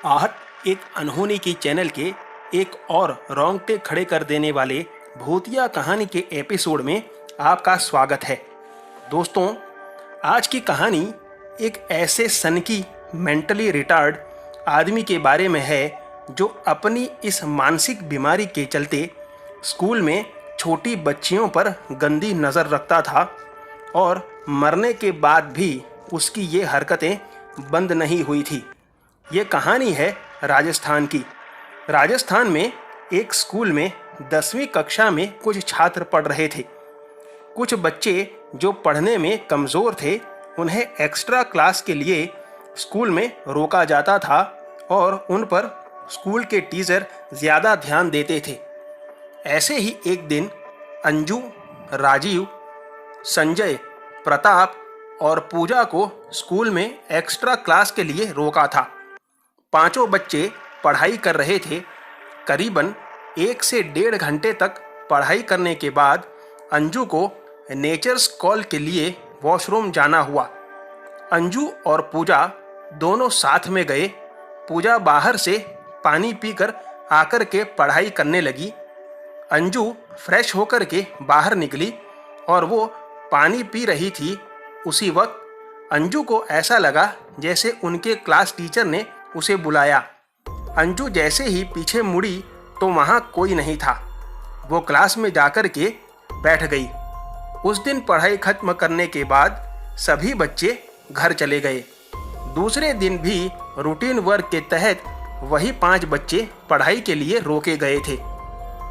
आहट एक अनहोनी की चैनल के एक और रोंगटे खड़े कर देने वाले भूतिया कहानी के एपिसोड में आपका स्वागत है। दोस्तों, आज की कहानी एक ऐसे सनकी मेंटली रिटार्ड आदमी के बारे में है जो अपनी इस मानसिक बीमारी के चलते स्कूल में छोटी बच्चियों पर गंदी नज़र रखता था और मरने के बाद भी उसकी ये हरकतें बंद नहीं हुई थी। ये कहानी है राजस्थान की। राजस्थान में एक स्कूल में 10वीं कक्षा में कुछ छात्र पढ़ रहे थे। कुछ बच्चे जो पढ़ने में कमज़ोर थे उन्हें एक्स्ट्रा क्लास के लिए स्कूल में रोका जाता था और उन पर स्कूल के टीचर ज़्यादा ध्यान देते थे। ऐसे ही एक दिन अंजू, राजीव, संजय, प्रताप और पूजा को स्कूल में एक्स्ट्रा क्लास के लिए रोका था। पांचों बच्चे पढ़ाई कर रहे थे। करीबन 1 से 1.5 घंटे तक पढ़ाई करने के बाद अंजू को नेचर्स कॉल के लिए वॉशरूम जाना हुआ। अंजू और पूजा दोनों साथ में गए। पूजा बाहर से पानी पीकर आकर के पढ़ाई करने लगी। अंजू फ्रेश होकर के बाहर निकली और वो पानी पी रही थी। उसी वक्त अंजू को ऐसा लगा जैसे उनके क्लास टीचर ने उसे बुलाया। अंजू जैसे ही पीछे मुड़ी तो वहाँ कोई नहीं था। वो क्लास में जाकर के बैठ गई। उस दिन पढ़ाई खत्म करने के बाद सभी बच्चे घर चले गए। दूसरे दिन भी रूटीन वर्क के तहत वही 5 बच्चे पढ़ाई के लिए रोके गए थे।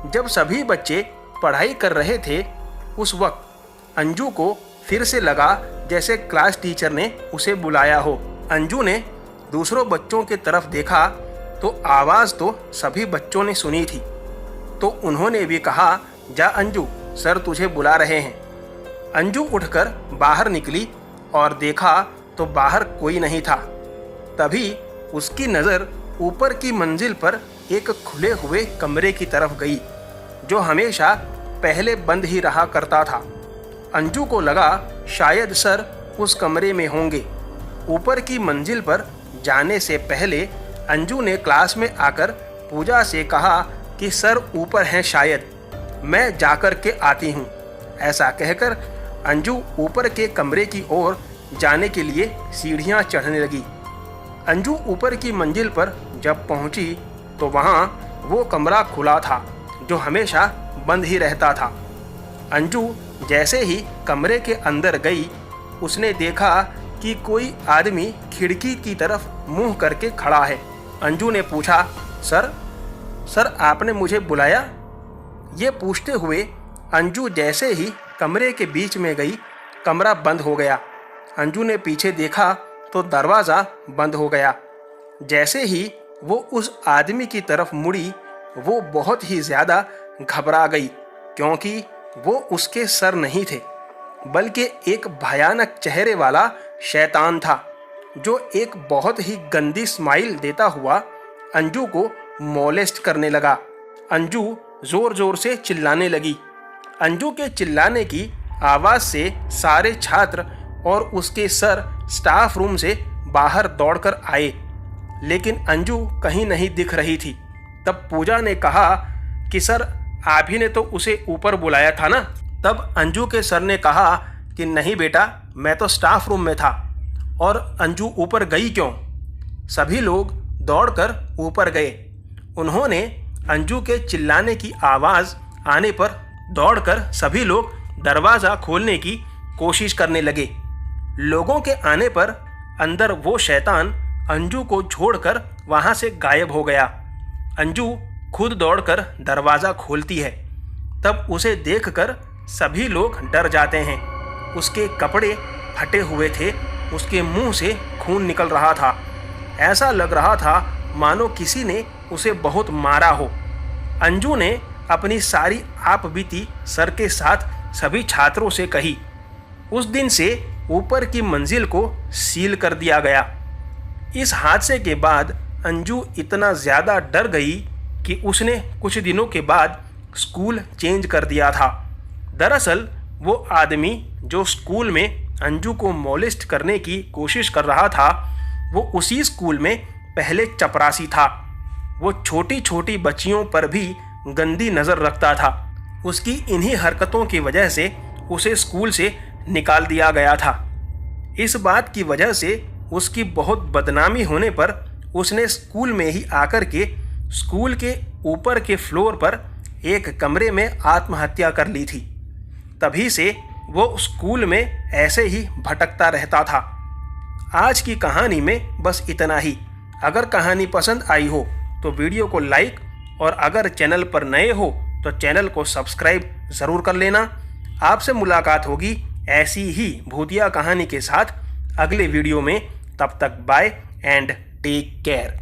जब सभी बच्चे पढ़ाई कर रहे थे उस वक्त अंजू को फिर से लगा जैसे क्लास टीचर ने उसे बुलाया हो। अंजू ने दूसरों बच्चों की तरफ देखा तो आवाज़ तो सभी बच्चों ने सुनी थी। तो उन्होंने भी कहा, जा अंजू, सर तुझे बुला रहे हैं। अंजू उठकर बाहर निकली और देखा तो बाहर कोई नहीं था। तभी उसकी नज़र ऊपर की मंजिल पर एक खुले हुए कमरे की तरफ गई जो हमेशा पहले बंद ही रहा करता था। अंजू को लगा शायद सर उस कमरे में होंगे। ऊपर की मंजिल पर जाने से पहले अंजू ने क्लास में आकर पूजा से कहा कि सर ऊपर हैं शायद, मैं जाकर के आती हूँ। ऐसा कहकर अंजू ऊपर के कमरे की ओर जाने के लिए सीढ़ियाँ चढ़ने लगी। अंजू ऊपर की मंजिल पर जब पहुँची तो वहाँ वो कमरा खुला था जो हमेशा बंद ही रहता था। अंजू जैसे ही कमरे के अंदर गई उसने देखा कि कोई आदमी खिड़की की तरफ मुंह करके खड़ा है। अंजू ने पूछा, सर आपने मुझे बुलाया? ये पूछते हुए अंजू जैसे ही कमरे के बीच में गई कमरा बंद हो गया। अंजू ने पीछे देखा तो दरवाज़ा बंद हो गया। जैसे ही वो उस आदमी की तरफ मुड़ी वो बहुत ही ज़्यादा घबरा गई क्योंकि वो उसके सर नहीं थे बल्कि एक भयानक चेहरे वाला शैतान था जो एक बहुत ही गंदी स्माइल देता हुआ अंजू को मोलेस्ट करने लगा। अंजू ज़ोर ज़ोर से चिल्लाने लगी। अंजू के चिल्लाने की आवाज़ से सारे छात्र और उसके सर स्टाफ रूम से बाहर दौड़कर आए, लेकिन अंजू कहीं नहीं दिख रही थी। तब पूजा ने कहा कि सर आप ही ने तो उसे ऊपर बुलाया था ना। तब अंजू के सर ने कहा कि नहीं बेटा, मैं तो स्टाफ रूम में था। और अंजू ऊपर गई क्यों? सभी लोग दौड़कर ऊपर गए। उन्होंने अंजू के चिल्लाने की आवाज़ आने पर दौड़कर सभी लोग दरवाज़ा खोलने की कोशिश करने लगे। लोगों के आने पर अंदर वो शैतान अंजू को छोड़कर वहाँ से गायब हो गया। अंजू खुद दौड़कर दरवाज़ा खोलती है। तब उसे देखकर सभी लोग डर जाते हैं। उसके कपड़े फटे हुए थे, उसके मुंह से खून निकल रहा था। ऐसा लग रहा था मानो किसी ने उसे बहुत मारा हो। अंजू ने अपनी सारी आपबीती सर के साथ सभी छात्रों से कही। उस दिन से ऊपर की मंजिल को सील कर दिया गया। इस हादसे के बाद अंजू इतना ज़्यादा डर गई कि उसने कुछ दिनों के बाद स्कूल चेंज कर दिया था। दरअसल वो आदमी जो स्कूल में अंजू को मोलेस्ट करने की कोशिश कर रहा था वो उसी स्कूल में पहले चपरासी था। वो छोटी छोटी बच्चियों पर भी गंदी नज़र रखता था। उसकी इन्हीं हरकतों की वजह से उसे स्कूल से निकाल दिया गया था। इस बात की वजह से उसकी बहुत बदनामी होने पर उसने स्कूल में ही आकर के स्कूल के ऊपर के फ्लोर पर एक कमरे में आत्महत्या कर ली थी। तभी से वो स्कूल में ऐसे ही भटकता रहता था। आज की कहानी में बस इतना ही। अगर कहानी पसंद आई हो तो वीडियो को लाइक और अगर चैनल पर नए हो तो चैनल को सब्सक्राइब ज़रूर कर लेना। आपसे मुलाकात होगी ऐसी ही भूतिया कहानी के साथ अगले वीडियो में। तब तक बाय एंड टेक केयर।